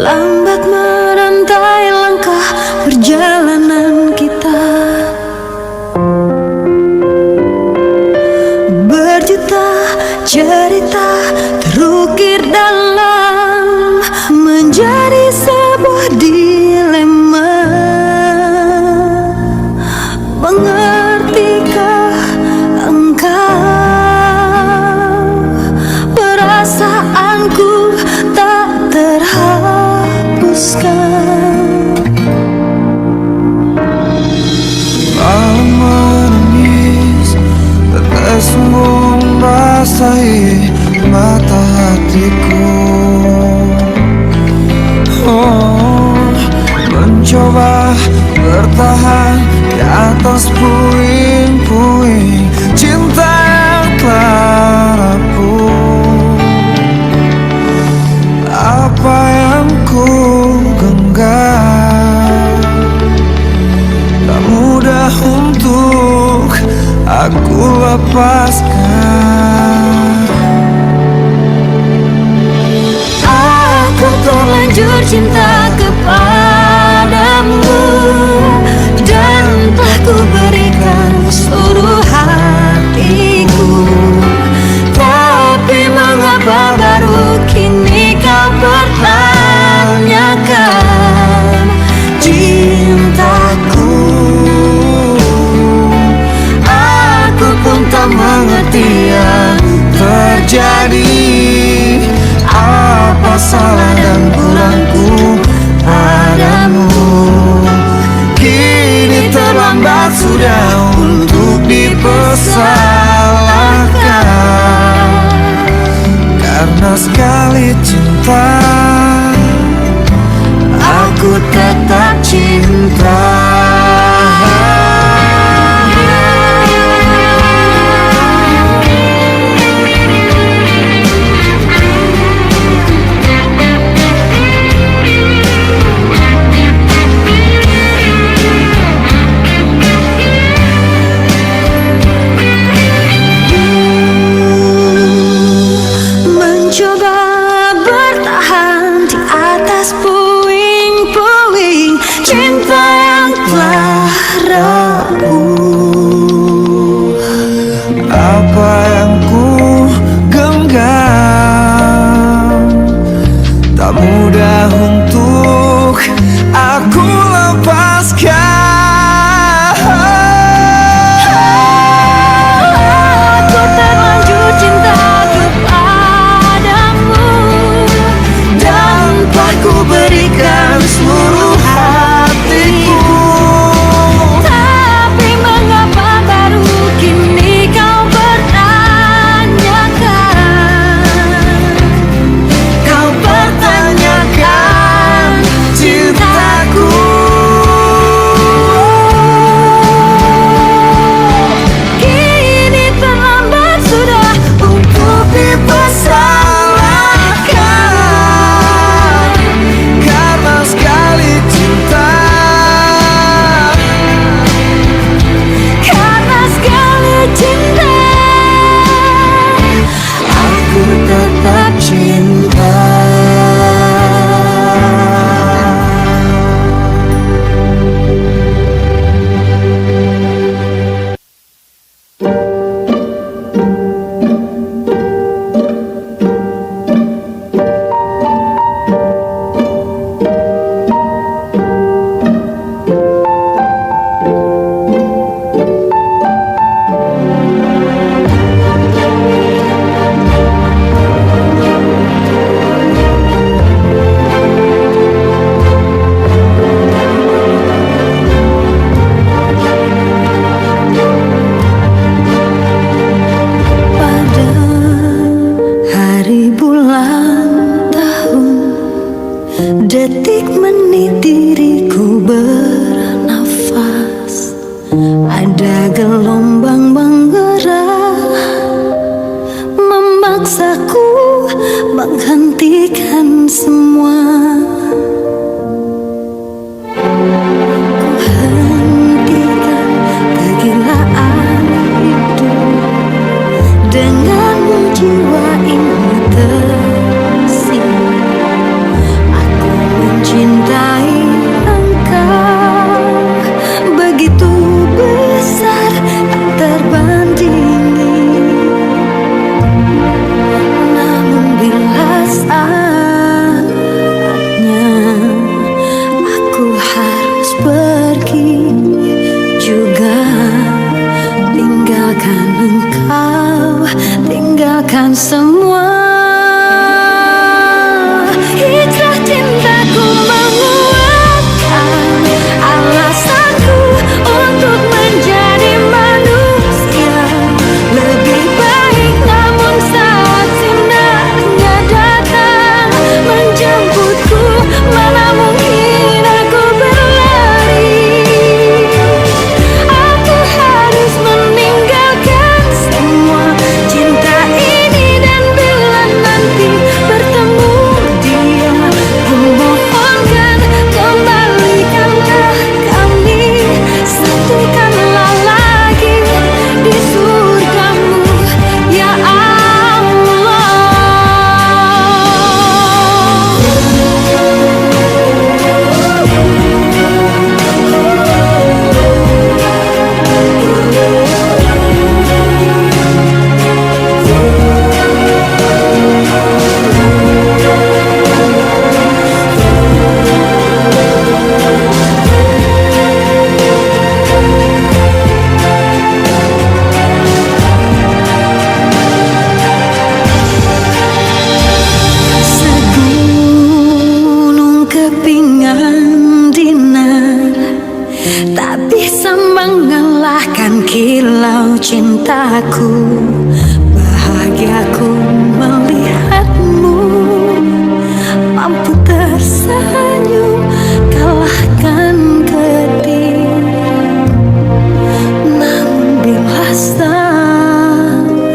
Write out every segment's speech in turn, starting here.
lambat merantai langkah perjalanan kita. Berjuta cerita terukir dalam menjadi sebuah dilema. Mengertikah engkau perasaanku tak terhapuskan? Malam menangis, tetesmu membasahi mata hatiku. Mencoba bertahan di atas puing-puing cinta yang telah rapuh. Apa yang ku genggam tak mudah untuk aku lepaskan. Aku terlanjur cinta kepadamu dan telah ku berikan seluruh hatiku. Tapi mengapa baru kini kau pertanyakan cintaku? Aku pun tak mengerti yang Terjadi apa salah dan kurangku padamu? Kini terlambat sudah untuk dipersalahkan. Karena sekali cinta, aku tetap cinta. mencoba bertahan di atas puing-puing cinta yang telah rapuh. Apa yang ku genggam tak mudah untuk aku lepaskan. Aku terlanjur cinta kepadamu dan telah ku berikan seluruh hatiku. Tapi mengapa baru kini kau pertanyakan Cintaku, kini terlambat sudah untuk dipersalahkan. karena sekali cinta, Karena sekali cinta, aku tetap cinta. Pada hari bulan tahun, detik menit diriku bernafas. Ada gelombang menggerak memaksaku menghentikan semua. Ku hentikan kegilaan hidup denganmu, jiwa ini tersing. Aku berkilau cintaku, bahagiaku melihatmu mampu tersenyum kalahkan kedih. Namun bila saatnya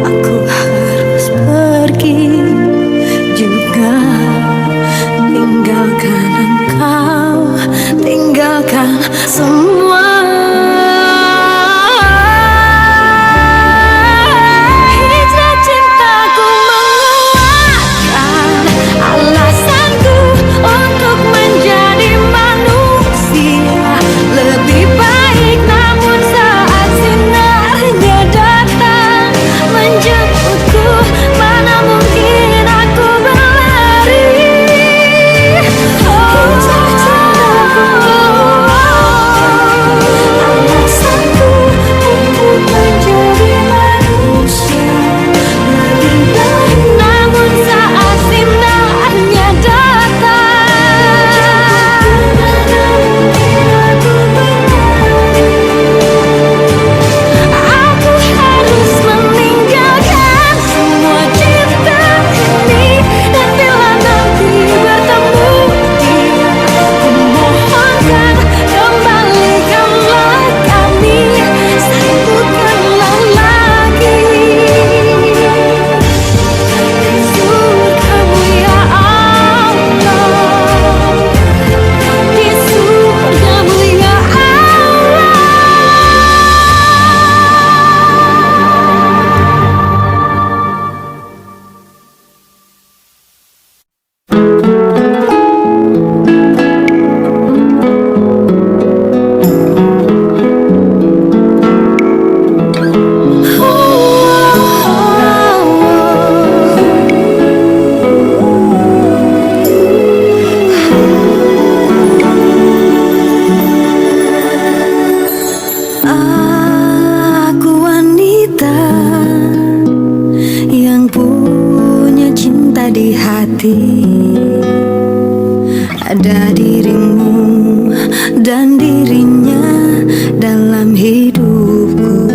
aku harus pergi juga, tinggalkan engkau, tinggalkan semua. Hijrah cintaku menguatkan alasanku untuk menjadi manusia lebih baik. Namun saat sinarnya datang menjemputku, mana mungkin aku berlari. Hijrah cintaku alasanku untuk menjadi manusia lebih baik. Namun saat sinarnya datang, mana mungkin aku berlari. Aku harus meninggalkan semua cinta ini, dan bila nanti bertemu dia, kumohonkan kembalikanlah kami, satukanlah lagi di surgamu ya Allah, di surgamu ya Allah. Aku wanita yang punya cinta di hati. Ada dirimu dan dirinya dalam hidupku.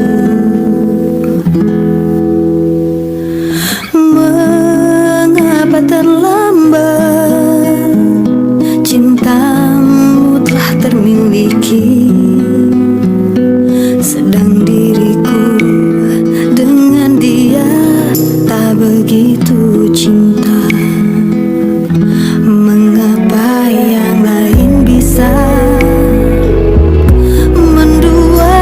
Mengapa terlambat? Cintamu telah termiliki, sedang diriku dengan dia tak begitu cinta. Mengapa yang lain bisa mendua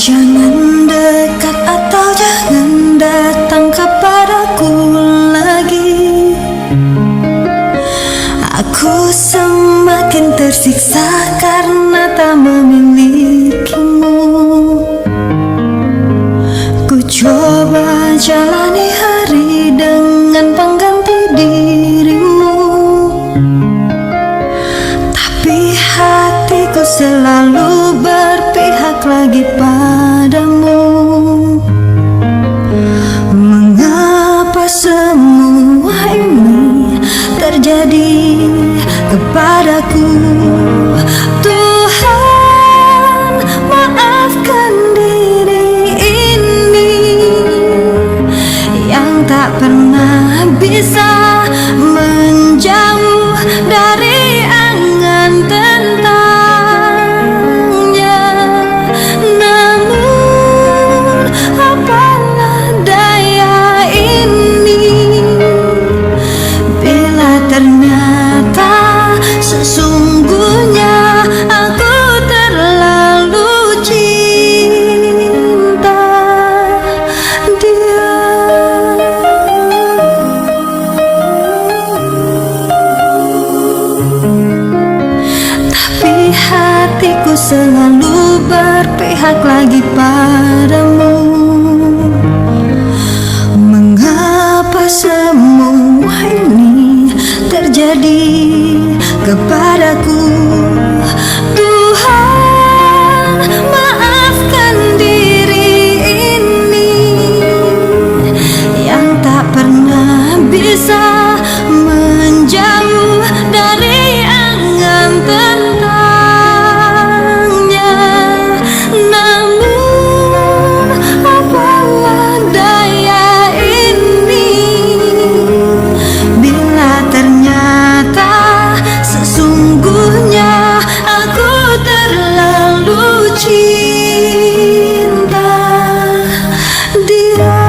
Jangan dekat atau jangan datang kepadaku lagi. Aku semakin tersiksa karena tak memilikimu. Ku coba jalani hari dengan pengganti dirimu, tapi hatiku selalu berpihak lagi padamu. Mengapa semua ini terjadi kepadaku? Tuhan, maafkan diri ini yang tak pernah bisa menjauh dari angan tentangnya. Namun apalah daya ini bila ternyata sesungguhnya aku terlalu cinta dia. Tapi hatiku selalu berpihak lagi padamu. Mengapa semua ini terjadi kepadaku? Tuhan, maafkan diri ini yang tak pernah bisa menjauh dari angan tentangnya. Namun apalah daya ini bila ternyata sesungguhnya aku terlalu cinta dia.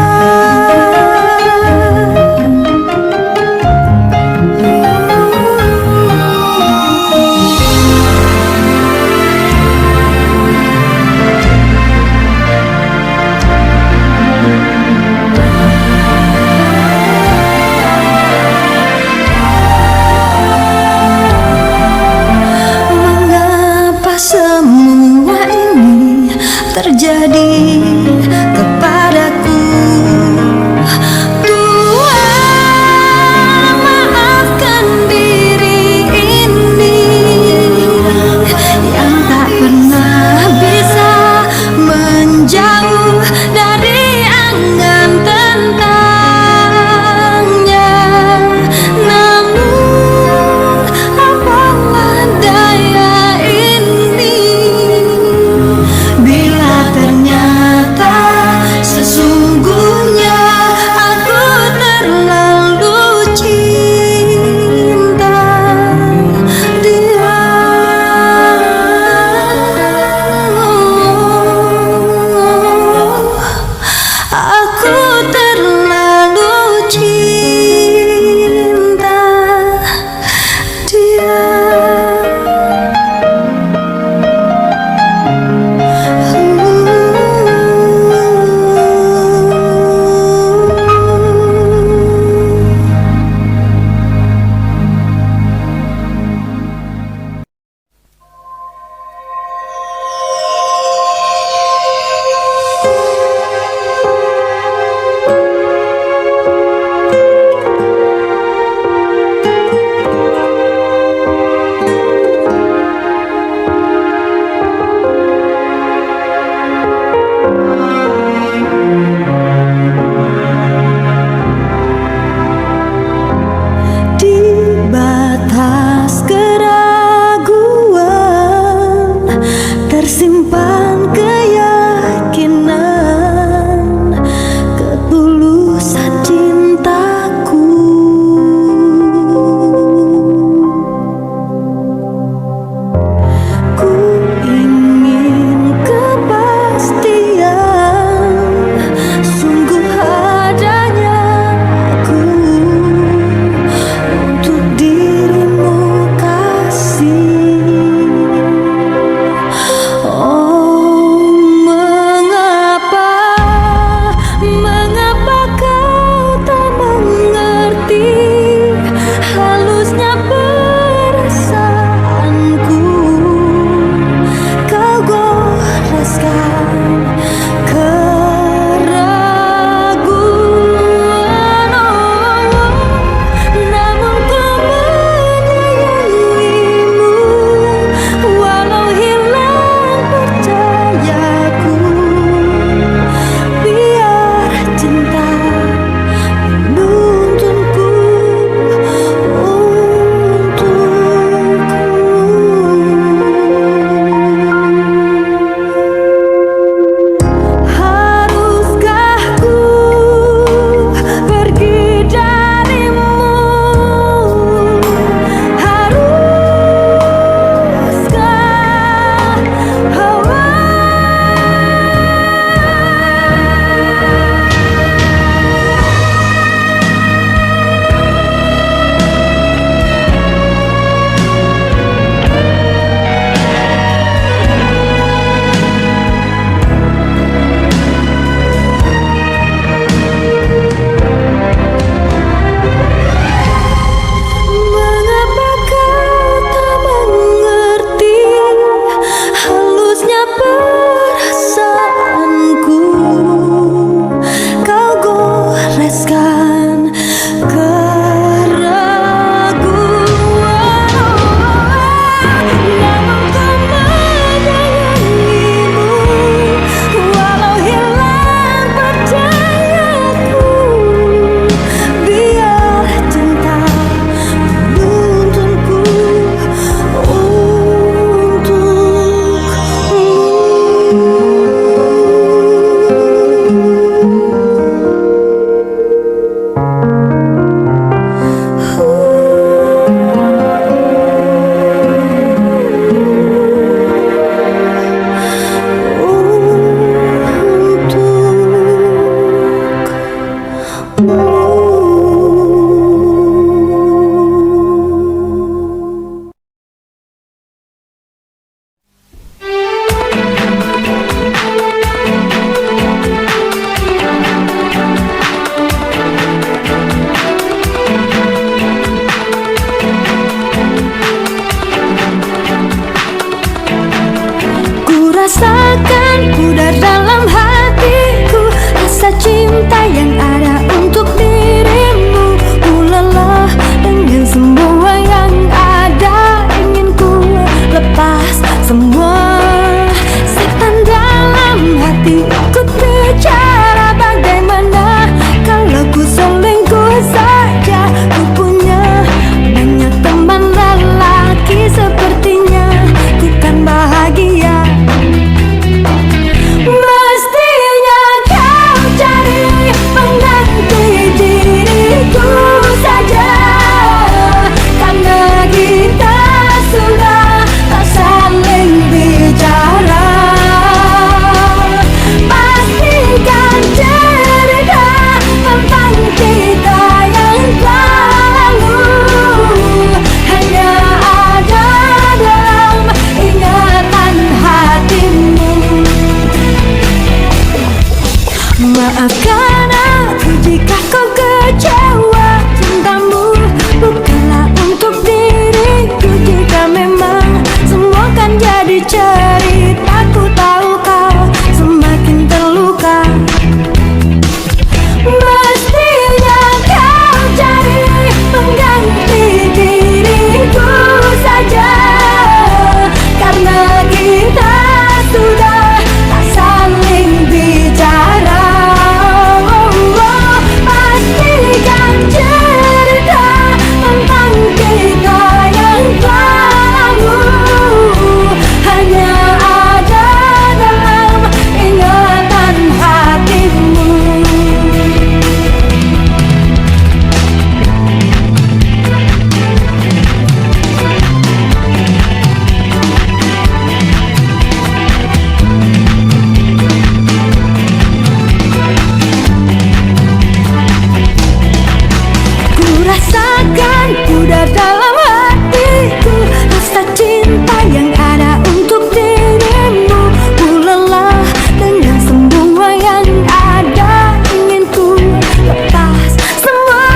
ada dalam hatiku. Rasa cinta yang ada untuk dirimu. Ku lelah dengan semua yang ada. Ingin ku lepas semua.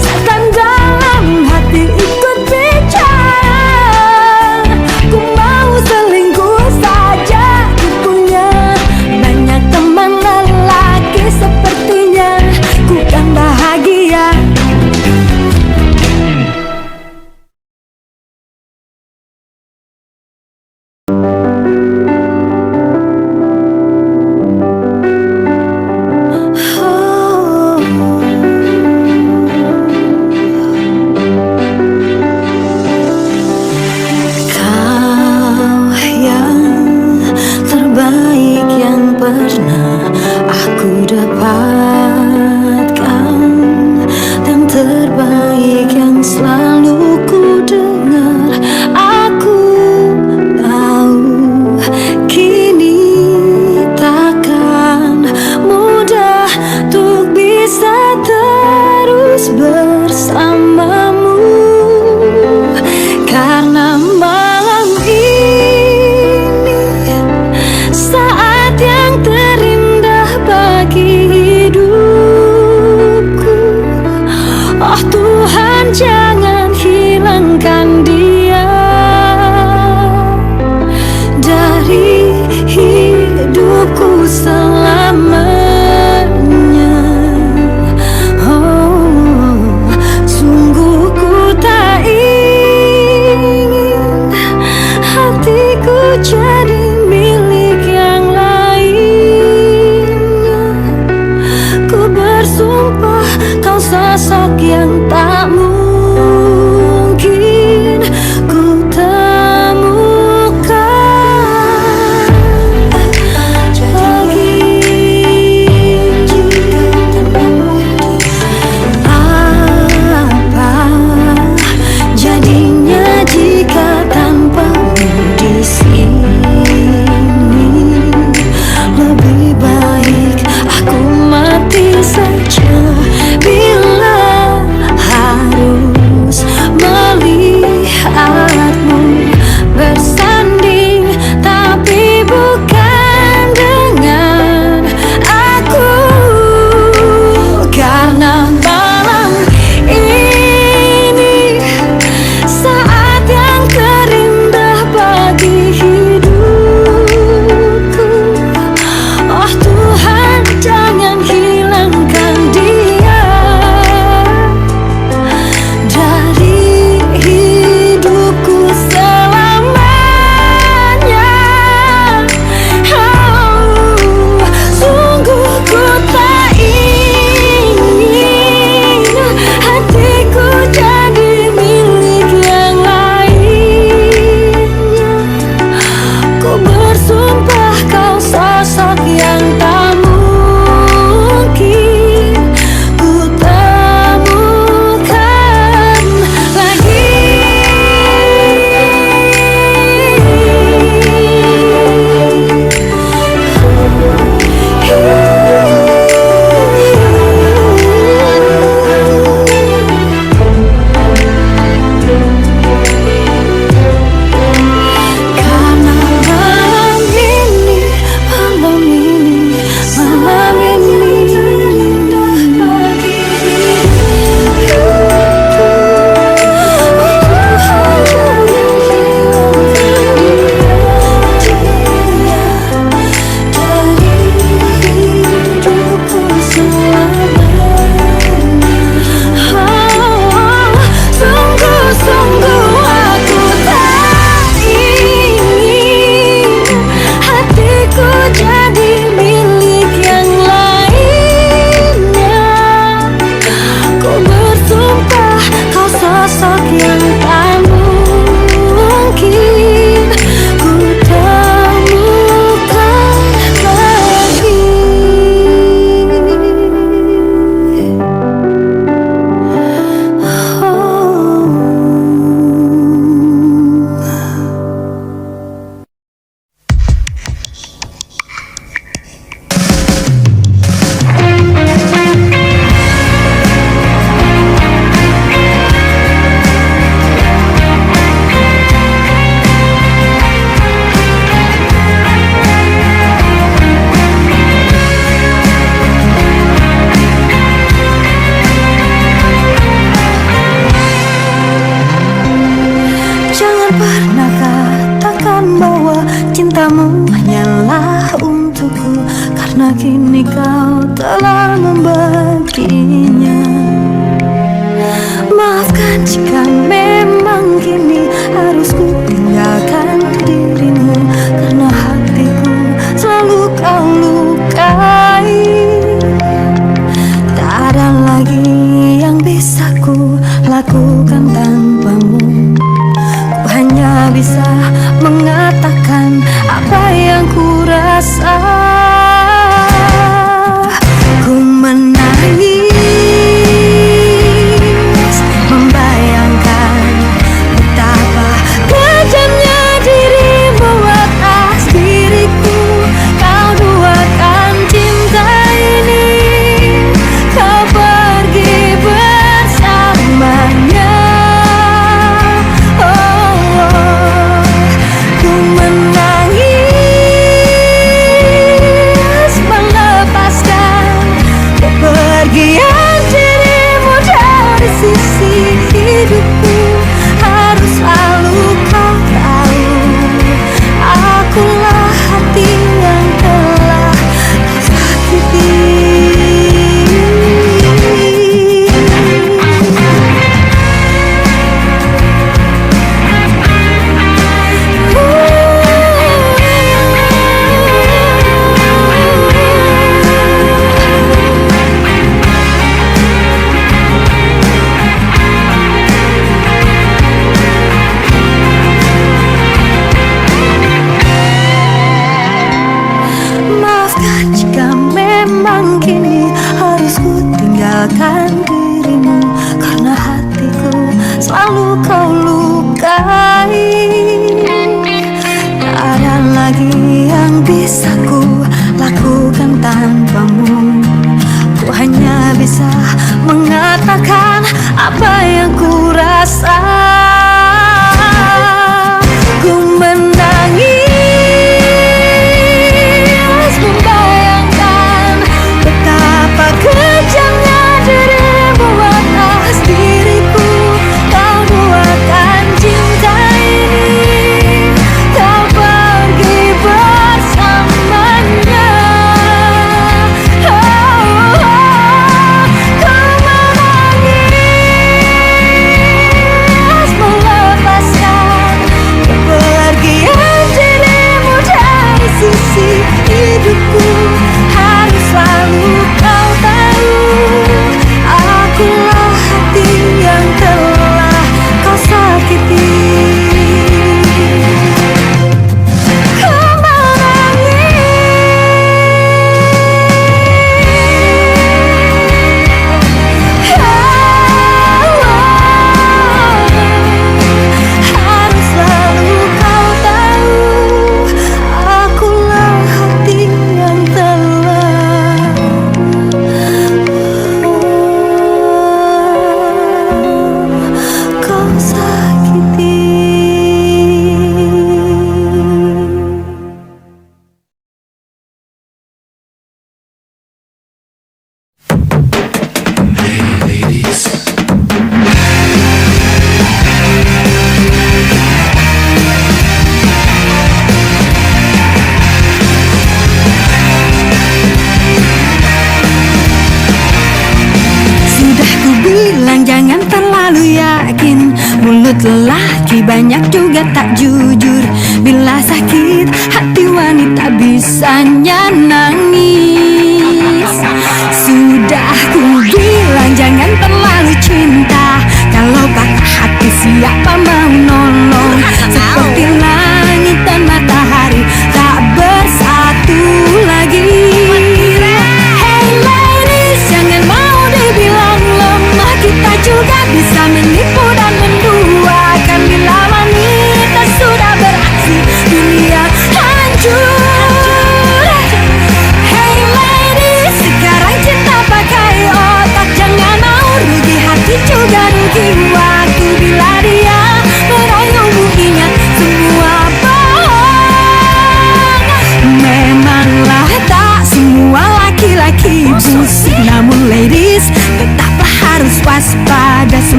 Setan dalam hati ikut bicara. Ku mau selingkuh saja. Ku punya banyak teman lelaki, sepertinya ku kan bahagia. Kau yang terbaik yang pernah aku dapatkan, yang terbaik yang selalu ku dengar. Aku tahu kini takkan mudah untuk bisa terus bersamamu, karena malam ini saat yang terindah bagi hidupku. Oh Tuhan, jangan hilangkan dia dari hidupku selamanya. Oh, sungguh ku tak ingin hatiku jadi milik yang lainnya. Ku bersumpah kau sosok yang tak mungkin Cintamu hanyalah untukku, karena kini kau telah membaginya. Maafkan jika memang kini harus ku tinggalkan dirimu, karena hatiku selalu kau lukai. Tak ada lagi yang bisa ku lakukan tanpamu. Ku hanya bisa mengatakan apa yang ku rasa. Ku menangis membayangkan betapa kejamnya dirimu atas diriku. Kau duakan cinta ini, kau pergi bersamanya. Ku menangis melepaskan kepergian dirimu dari sisi hidupku. Harus selalu kau tahu, akulah hati yang telah kau sakiti. Maafkan jika memang kini harus ku tinggalkan dirimu, karena hatiku selalu kau lukai. Tak ada lagi yang bisa ku lakukan tanpamu. Ku hanya bisa mengatakan apa yang ku rasa. Ku menangis membayangkan betapa kejamnya dirimu atas diriku. Kau duakan cinta ini, kau pergi bersamanya. Ku menangis melepaskan kepergian dirimu dari sisi hidupku. Harus selalu kau tahu, akulah hati yang telah kau sakiti. Ku harus selalu kau tahu, akulah hati yang telah kau sakiti. Sudah ku bilang jangan terlalu yakin, mulut lelaki banyak juga tak jujur. Bila sakit hati wanita bisanya nangis. Sudah ku bilang jangan terlalu cinta, kalau patah hati siapa mau nolong. Seperti langit dan matahari tak bersatu lagi. Hey ladies, jangan mau dibilang lemah, kita juga bisa menipu dan menduakan. Bila wanita sudah beraksi, dunia hancur. Hey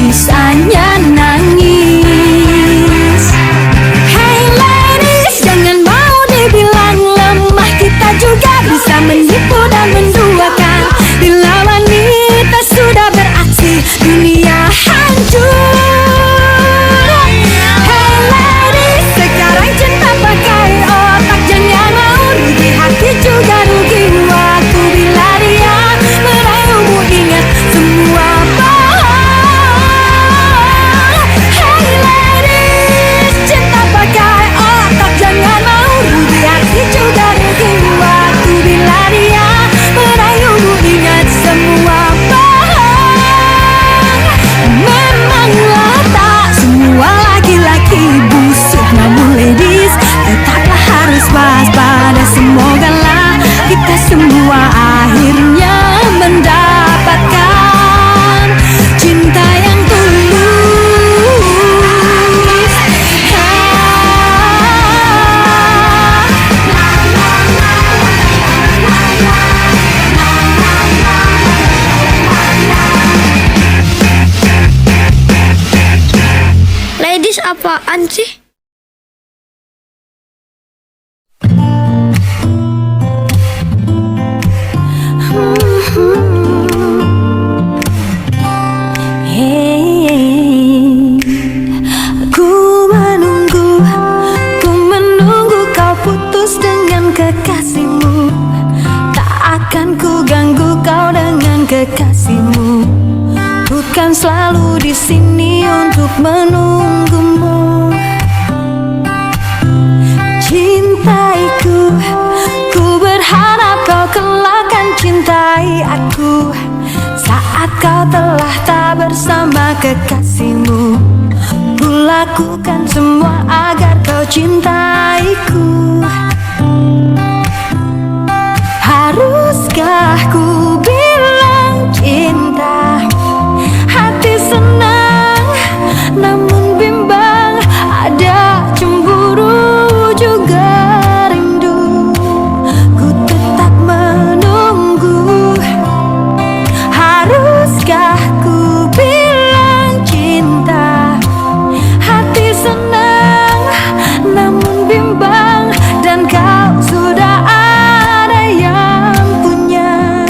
bisanya nangis. Hey ladies, jangan mau dibilang lemah, kita juga bisa menipu dan menduakan. Bila wanita sudah beraksi, dunia hancur. Hey ladies, sekarang cinta pakai otak, jangan mau rugi hati juga rugi waktu. Bila dia merayumu, ingat semua bohong. Hey ladies, cinta pakai otak, jangan mau rugi hati juga rugi waktu. Bila dia merayumu, ingat semua bohong. Memanglah tak semua laki-laki busuk, namun ladies tetaplah harus waspada. Semogalah kita semua akhirnya mendapatkan cinta yang tulus. Ladies apaan sih? Ku menunggu kau putus dengan kekasihmu. Tak akan ku ganggu kau dengan kekasihmu. Bukan selalu di sini untuk menunggumu. Cintaiku, ku berharap kau kelak akan cintai aku. Saat kau telah tak bersama kekasihmu, ku lakukan semua agar kau cintaiku. Haruskah ku bilang cinta? Hati senang, namun bimbang. Ada cemburu juga rindu. Ku tetap menunggu. Haruskah ku bilang cinta? Hati senang, namun bimbang. Dan kau sudah ada yang punya.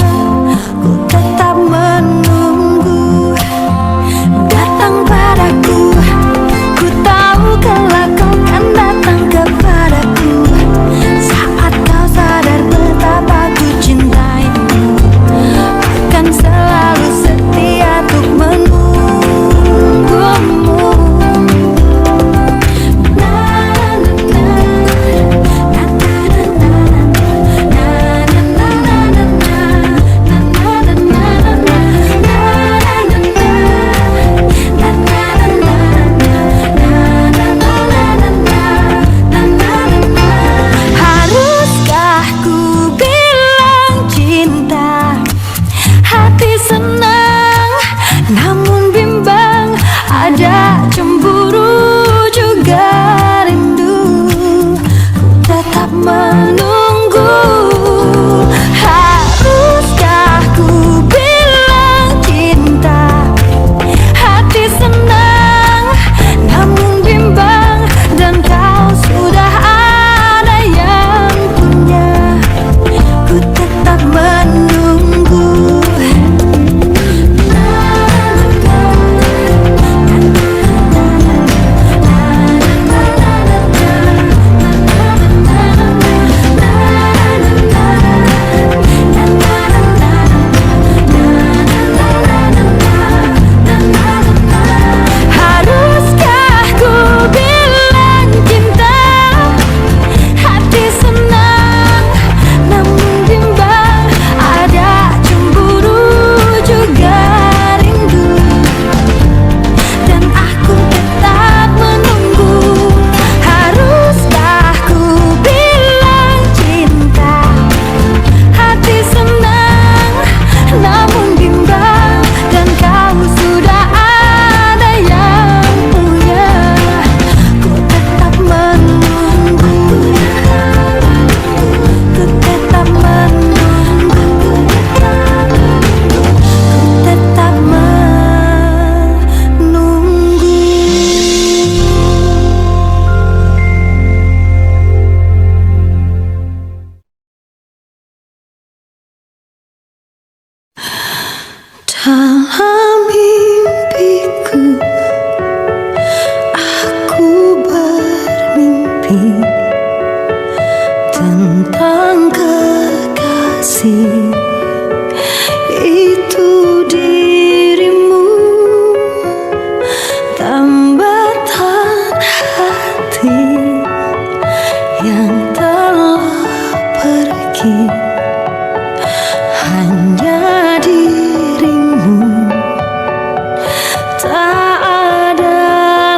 Tak ada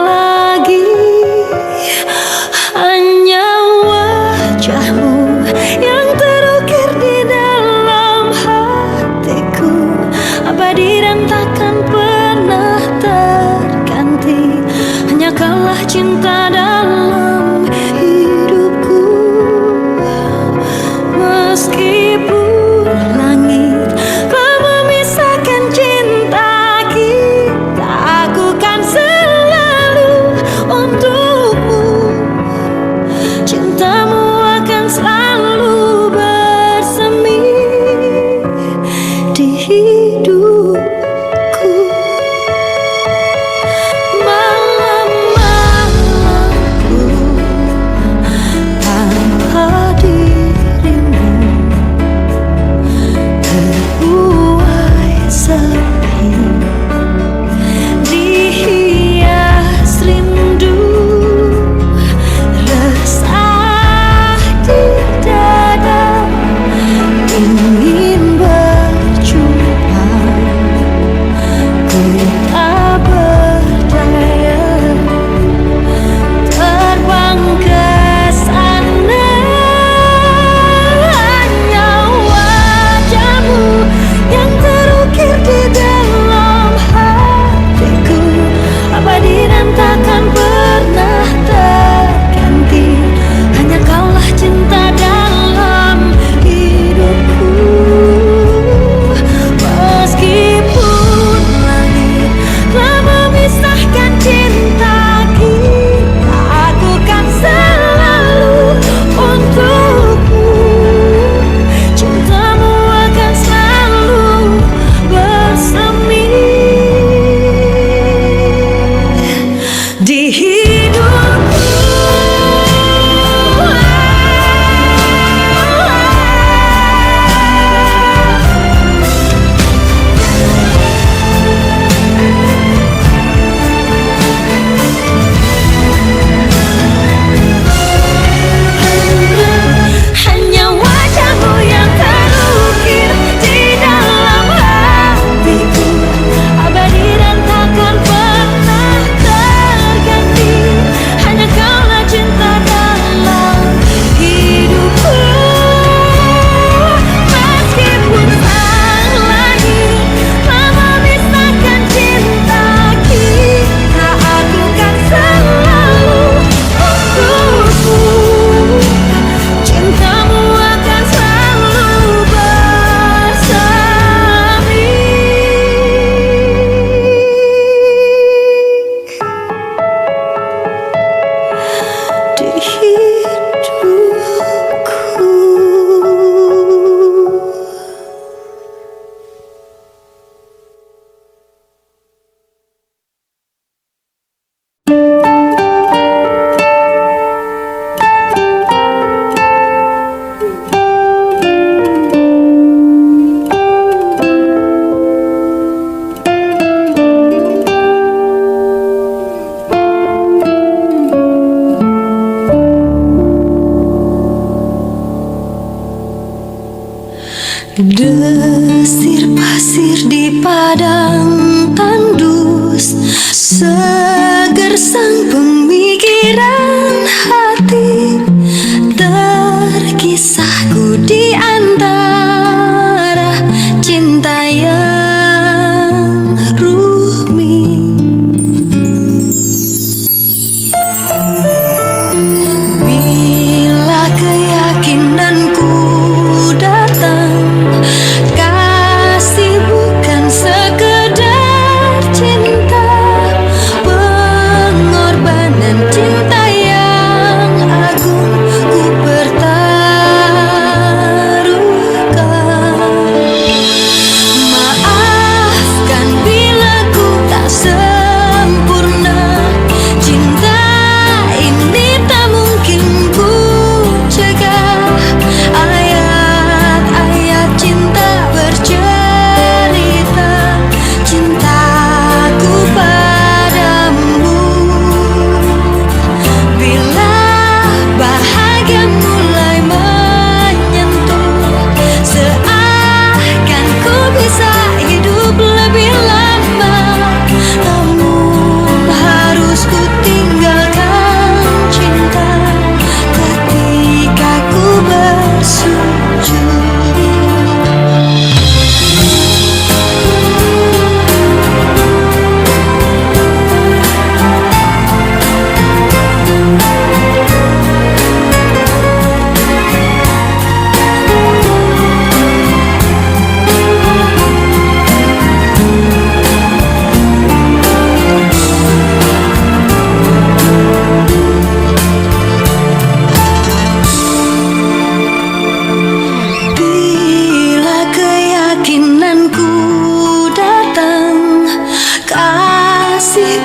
lagi, hanya wajahmu yang terukir di dalam hatiku, abadi dan takkan pernah terganti. Hanya kaulah cinta dalam hidupku. Meskipun langit telah memisahkan cinta kita, aku kan selalu untukmu. Cintamu akan selalu bersemi di hidupku. Malam-malam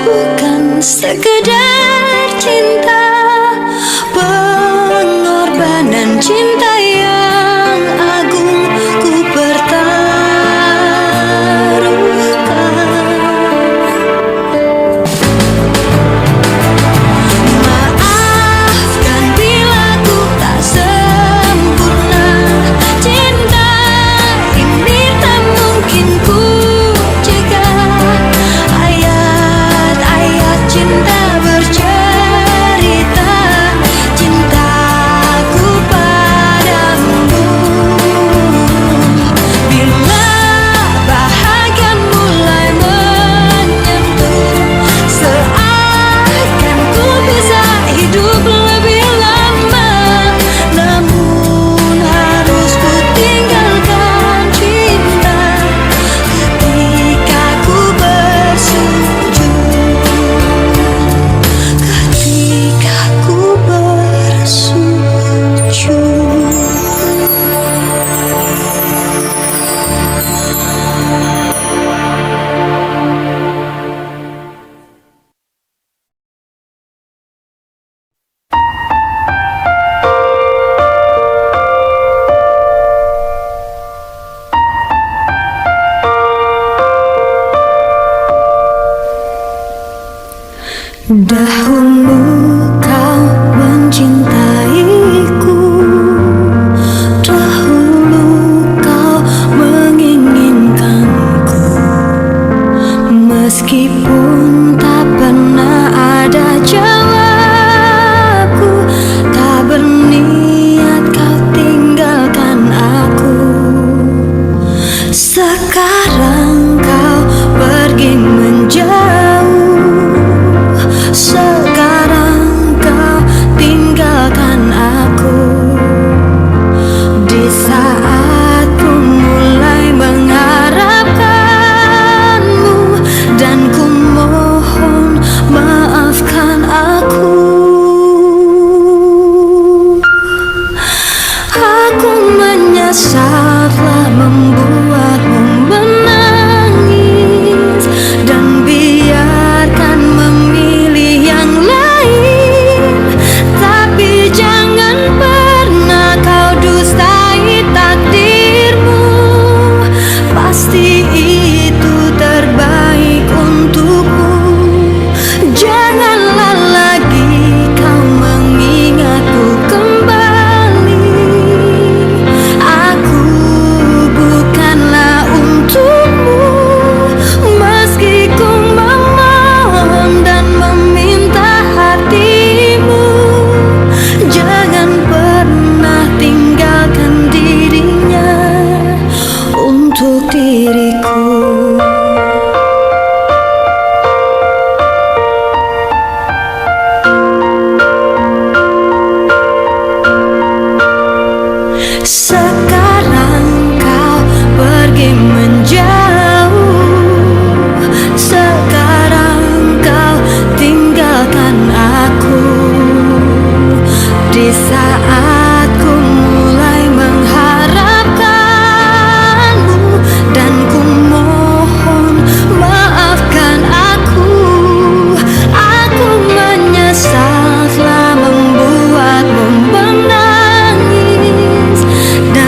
bukan sekedar cinta, pengorbanan cinta yang agung ku pertaruhkan. Maafkan bila ku tak sempurna, cinta ini tak mungkin ku cegah. Ayat-ayat cinta bercerita cintaku padamu. Bila bahagia mulai menyentuh, seakan ku bisa hidup lebih lama. Namun harus ku tinggalkan cinta ketika ku bersujud, ketika ku bersujud. Dahulu kau mencintaiku, dahulu kau menginginkanku, meskipun tak pernah ada jawabku, tak berniat kau tinggalkan aku. Sekarang kau pergi menjauh, sekarang kau tinggalkan aku. Di saat ku mulai mengharapkanmu, dan ku mohon maafkan aku. Aku menyesal telah membuatmu menangis, dan biarkan memilih yang lain. Tapi jangan pernah kau dustai takdirmu, pasti itu terbaik untukmu. Janganlah lagi kau mengingatku kembali. Aku bukanlah untukmu, meski ku memohon dan meminta hatimu. Jangan pernah tinggalkan dirinya untuk diriku. Sekarang kau pergi menjauh, sekarang kau tinggalkan aku. Di saat ku mulai mengharapkanmu, dan ku mohon maafkan aku. Aku menyesal telah membuatmu menangis, dan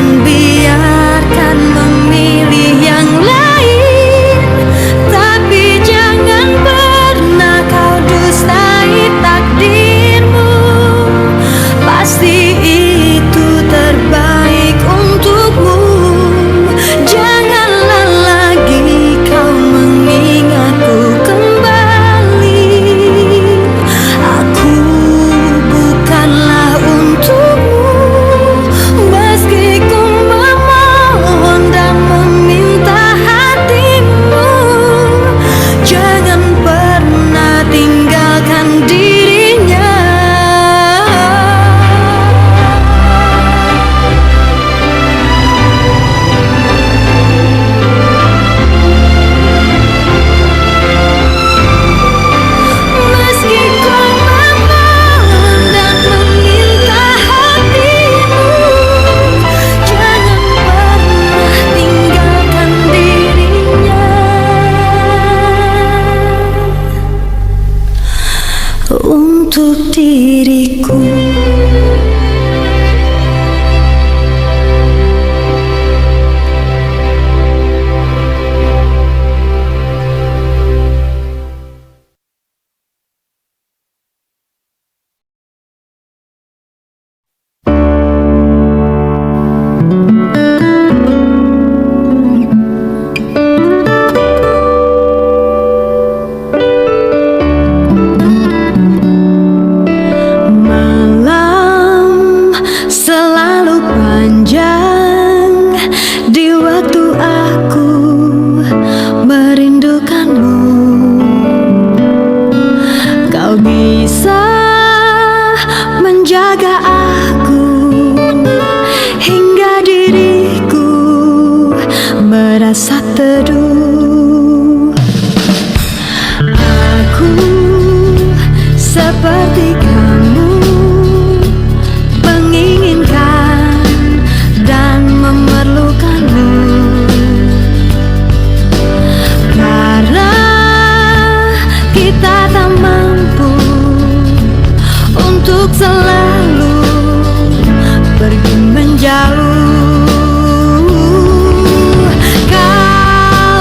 untuk diriku. Malam selalu panjang di waktu aku merindukanmu. Kau bisa menjaga aku hingga diriku merasa teduh. Aku seperti kamu menginginkan dan memerlukanmu, karena kita tak mampu untuk selalu pergi menjauh. Kau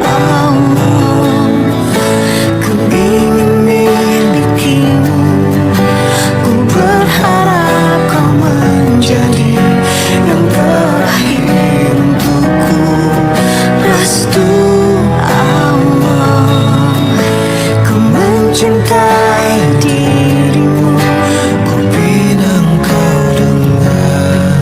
Allah, ku ingin milikimu. Ku berharap kau menjadi yang terakhir untukku. Restu Allah, ku mencintai dirimu. Ku pinang kau dengan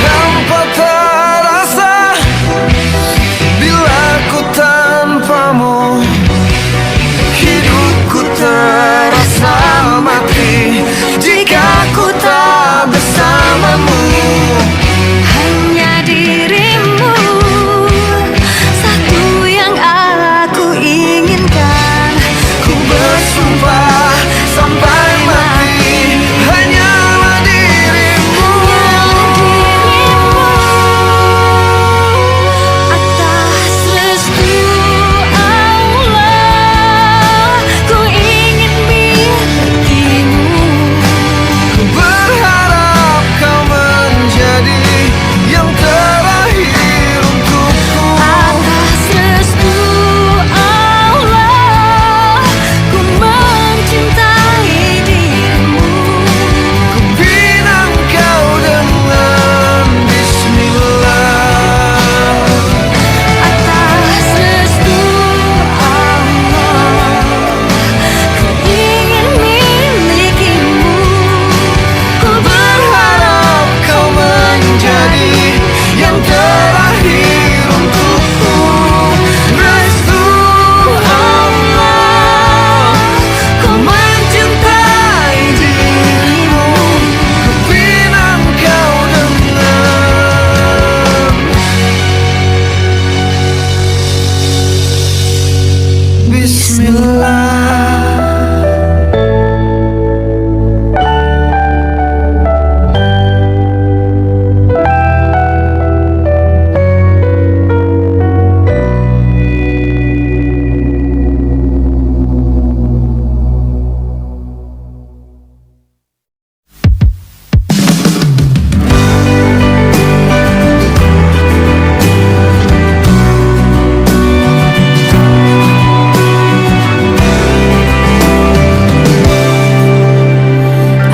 hampa terasa bila ku tanpamu. Hidupku terasa mati jika ku tak bersamamu. hanya dirimu, satu yang aku inginkan. Ku bersumpah sampai mati hanyalah dirimu. Atas restu Allah, ku ingin milikimu. Ku berharap kau menjadi yang terakhir untukku. Atas restu Allah, ku mencintai dirimu. Ku pinang kau dengan bismillah. Atas restu Allah, ku ingin milikimu. Ku berharap kau menjadi yang terakhir untukku. Restu Allah, Ku mencintai dirimu. Ku pinang kau dengan bismillah.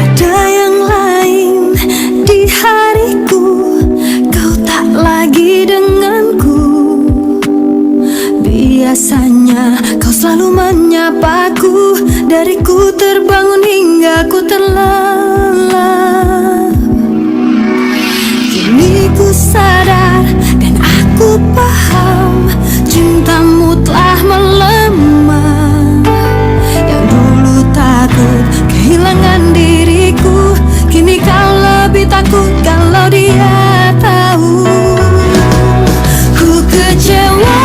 Ada yang lain di hariku, kau tak lagi denganku. Biasanya kau selalu menyapaku, dariku terbangun hingga ku terlelap. Kini ku sadar dan aku paham, cintamu telah melemah. Yang dulu takut kehilangan diriku, kini kau lebih takut kalau dia tahu. Ku kecewa,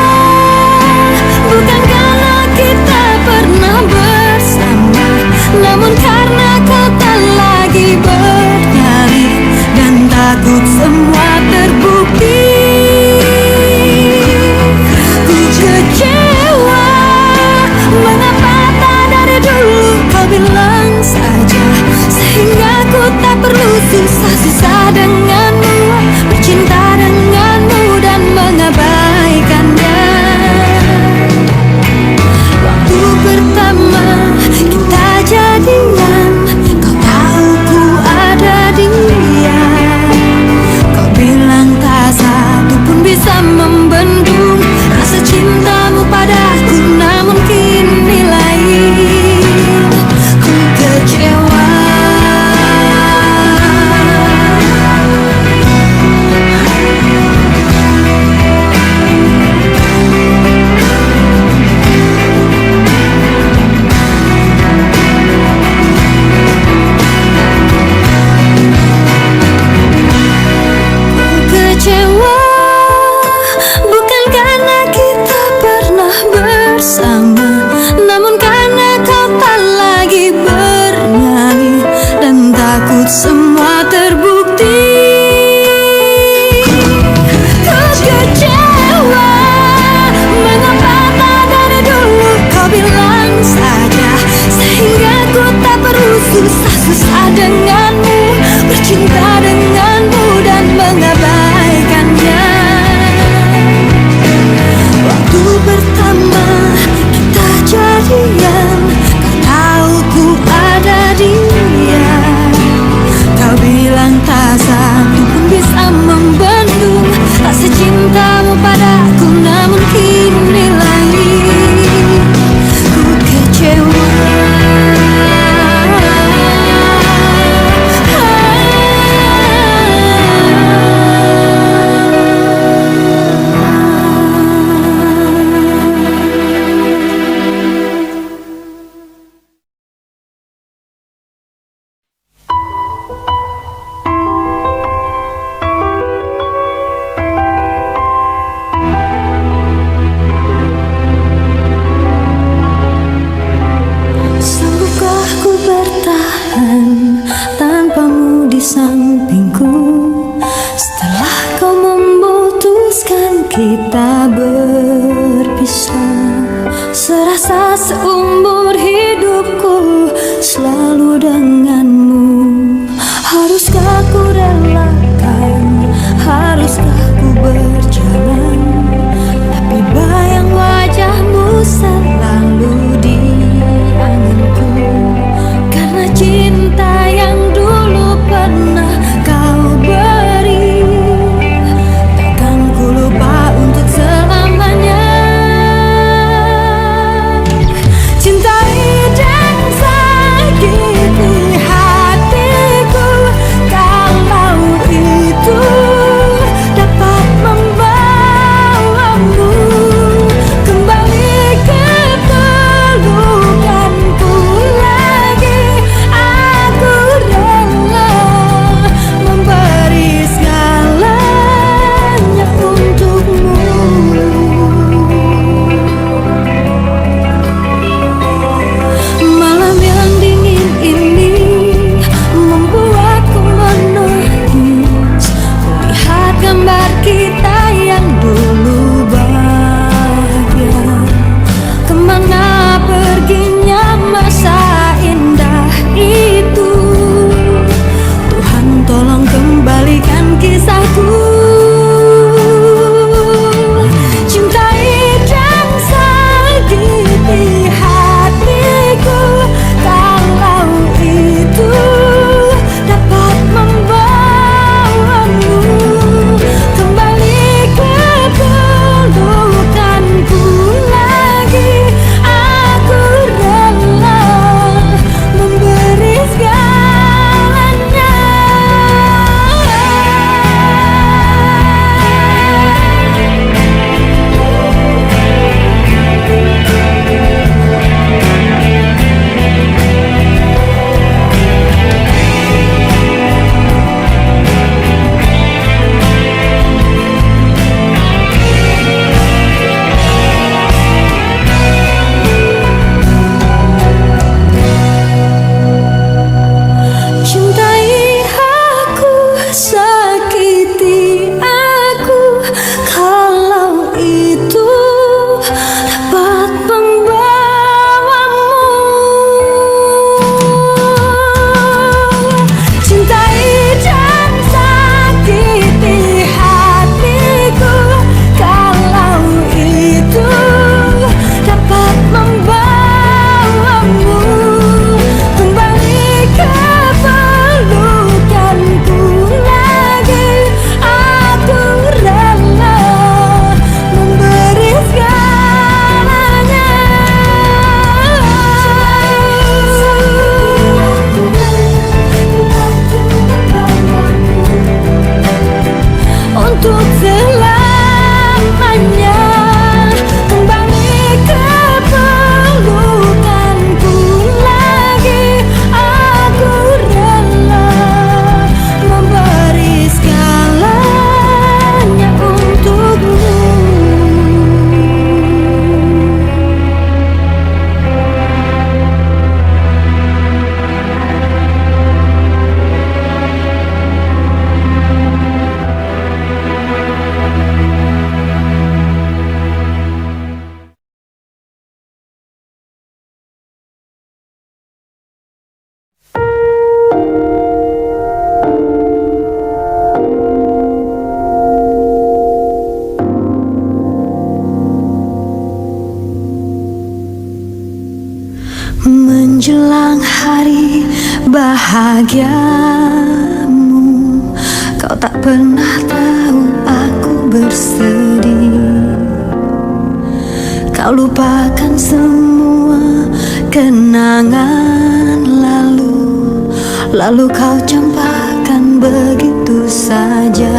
bukan karena kita pernah bersama, namun karena kau tak semua terbukti. Ku kecewa, mengapa tak dari dulu kau bilang saja, sehingga ku tak perlu susah-susah denganmu, bercinta denganmu dan mengabaikannya. Waktu pertama kita jadian, kau tahu ku ada dia. Kau bilang tak satu pun bisa membendung rasa cintamu padaku, namun kini lagi ku kecewa. Sanggupkah ku bertahan tanpamu di sampingku, setelah kau memutuskan kita berpisah? Serasa seumur hidupku selalu denganmu. Haruskah ku relakan, haruskah ku berjalan, tapi bayang wajahmu selalu di anganku. Karena cinta yang dulu pernah kau beri, takkan ku lupa untuk selamanya. menjelang hari bahagiamu, kau tak pernah tahu aku bersedih. Kau lupakan semua kenangan lalu, lalu kau campakkan begitu saja.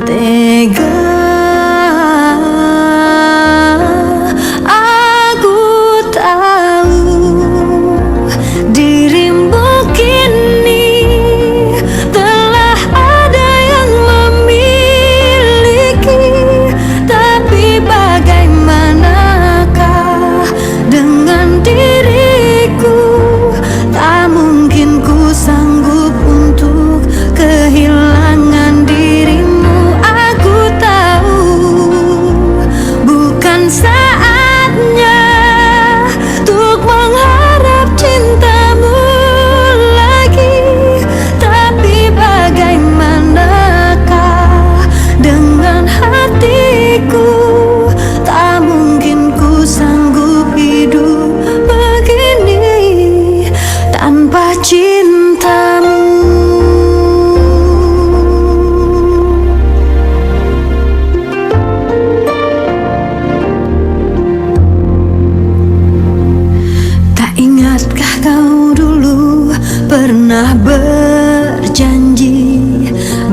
Tega aku tahu dirimu kini telah ada yang memiliki, tapi bagaimanakah dengan diriku? Tak mungkin ku sanggup untuk kehilangan dirimu. Aku tahu bukan saatnya untuk mengharap cintamu lagi, tapi bagaimanakah dengan hatiku? Tak mungkin ku sanggup hidup begini tanpa cintamu. Tak ingatkah kau dulu pernah berjanji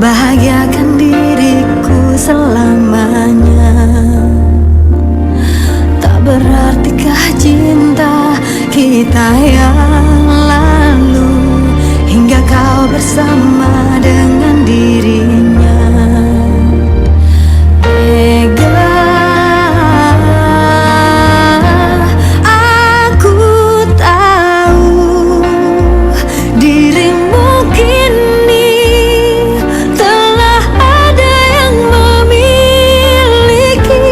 bahagiakan diriku selamanya? Tak beratikah cinta kita yang lalu hingga kau bersama dengan dirinya? Tega aku tahu dirimu kini telah ada yang memiliki,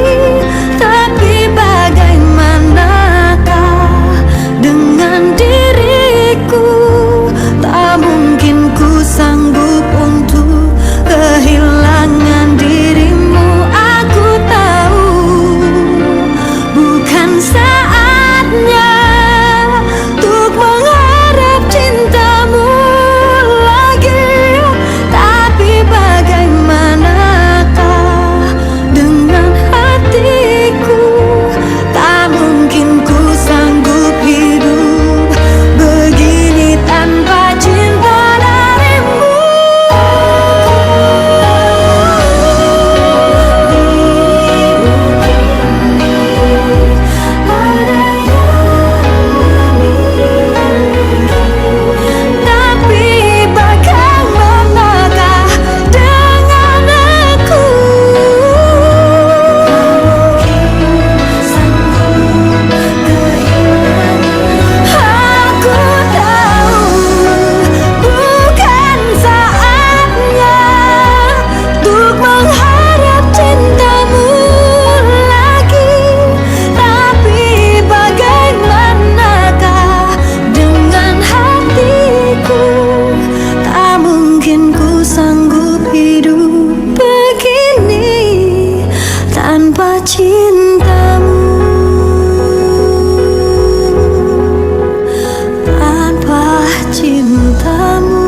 tapi bagaimanakah dengan diriku? Tak mungkin ku sanggup untuk kehilangan dirimu. Aku tahu bukan saatnya untuk mengharap cintamu lagi, tapi bagaimanakah dengan hatiku? Tak mungkin ku sanggup hidup begini tanpa cinta darimu. Tapi bagaimanakah dengan aku? Aku tahu bukan saatnya untuk mengharap cintamu lagi, tapi bagaimanakah dengan hatiku? Tak mungkin ku sanggup hidup begini tanpa cintamu, tanpa cintamu.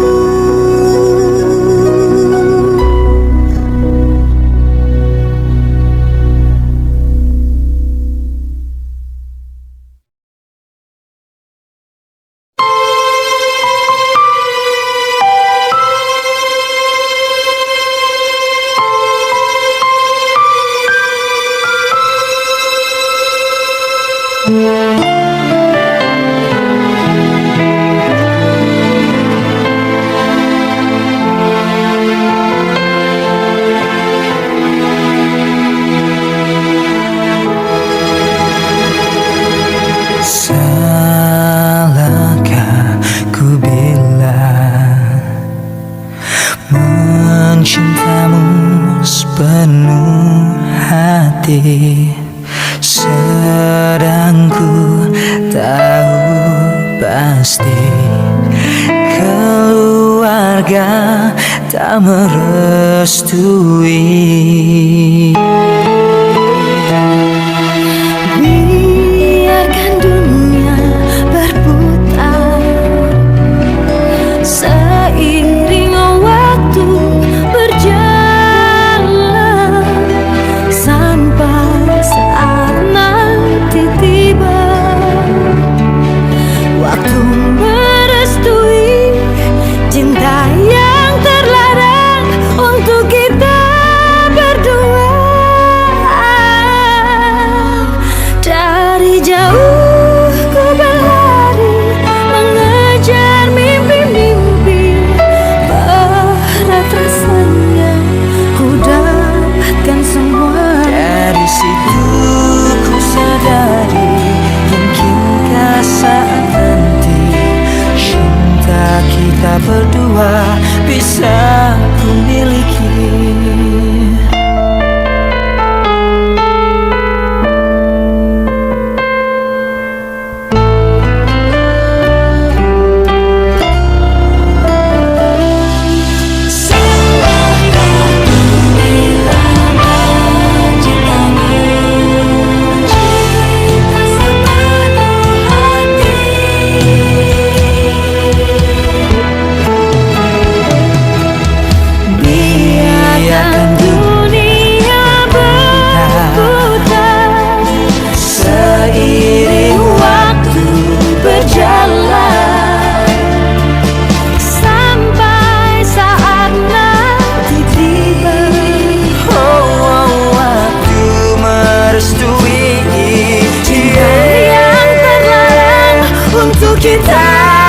Salahkah ku bilang mencintamu sepenuh hati, sedang ku tahu pasti keluarga tak merestui. Biarkan dunia untuk kita.